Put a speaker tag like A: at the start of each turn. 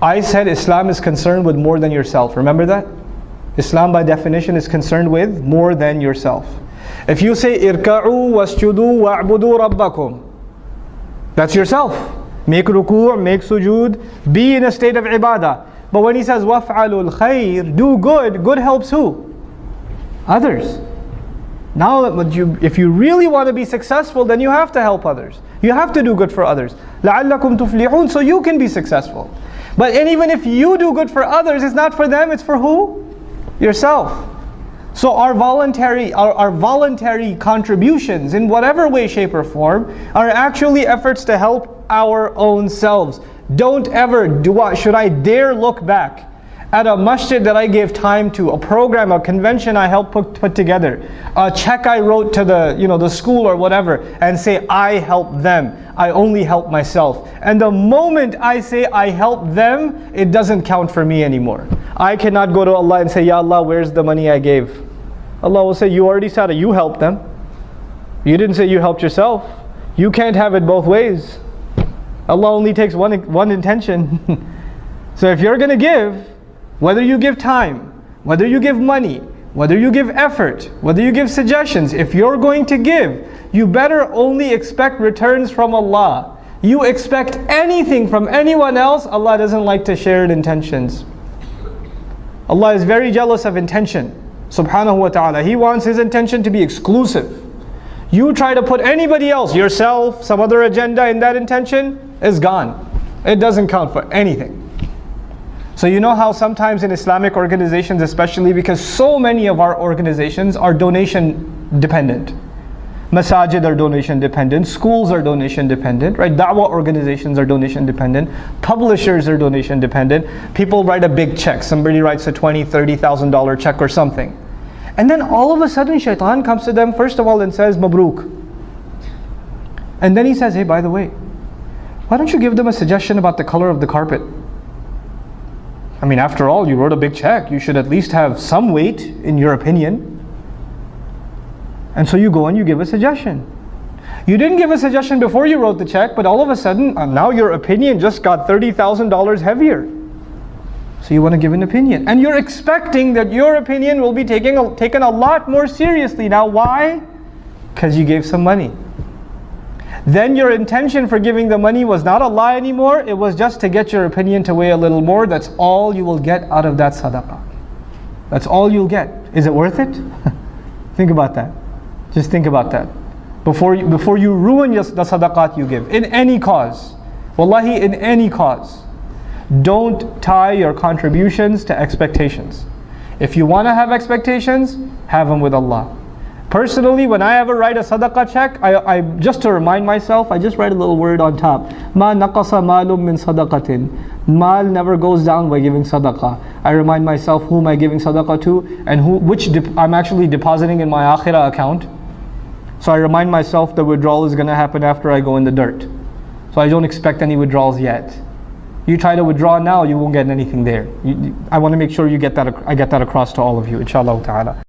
A: I said Islam is concerned with more than yourself. Remember that? Islam by definition is concerned with more than yourself. If you say irka'u wasjudu wa'budu rabbakum, that's yourself. Make ruku', make sujood, be in a state of ibadah. But when he says waf'alul khair, do good, good helps who? Others. Now if you really want to be successful, then you have to help others. You have to do good for others. لَعَلَّكُمْ تُفْلِحُونَ, so you can be successful. But even if you do good for others, it's not for them, it's for who? Yourself. So our voluntary contributions in whatever way, shape or form are actually efforts to help our own selves. Don't ever should I dare look back at a masjid that I gave time to, a program, a convention I helped put together, a check I wrote to the school or whatever, and say I helped them. I only help myself. And the moment I say I help them, it doesn't count for me anymore. I cannot go to Allah and say, Ya Allah, where's the money I gave? Allah will say, you already said it, you helped them. You didn't say you helped yourself. You can't have it both ways. Allah only takes one intention. So if you're going to give, whether you give time, whether you give money, whether you give effort, whether you give suggestions, if you're going to give, you better only expect returns from Allah. You expect anything from anyone else, Allah doesn't like to share intentions. Allah is very jealous of intention, subhanahu wa ta'ala. He wants His intention to be exclusive. You try to put anybody else, yourself, some other agenda in that intention, is gone. It doesn't count for anything. So you know how sometimes in Islamic organizations, especially because so many of our organizations are donation dependent. Masajid are donation dependent, schools are donation dependent, right? Da'wah organizations are donation dependent, publishers are donation dependent. People write a big check, somebody writes a $20,000, $30,000 check or something. And then all of a sudden shaitan comes to them first of all and says, Mabruk. And then he says, hey, by the way, why don't you give them a suggestion about the color of the carpet? I mean, after all, you wrote a big check. You should at least have some weight in your opinion. And so you go and you give a suggestion. You didn't give a suggestion before you wrote the check, but all of a sudden, now your opinion just got $30,000 heavier. So you want to give an opinion. And you're expecting that your opinion will be taken a lot more seriously. Now why? Because you gave some money. Then your intention for giving the money was not Allah anymore. It was just to get your opinion to weigh a little more. That's all you will get out of that sadaqah. That's all you'll get. Is it worth it? Think about that. Just think about that. Before you ruin the sadaqat you give. In any cause. Wallahi, in any cause. Don't tie your contributions to expectations. If you want to have expectations, have them with Allah. Personally, when I ever write a sadaqah check, I just to remind myself, I just write a little word on top. Ma naqasa malum min sadaqatin. Mal never goes down by giving sadaqah. I remind myself who am I giving sadaqah to and which I'm actually depositing in my akhirah account. So I remind myself the withdrawal is going to happen after I go in the dirt. So I don't expect any withdrawals yet. You try to withdraw now, you won't get anything there. I want to make sure I get that across to all of you, inshallah ta'ala.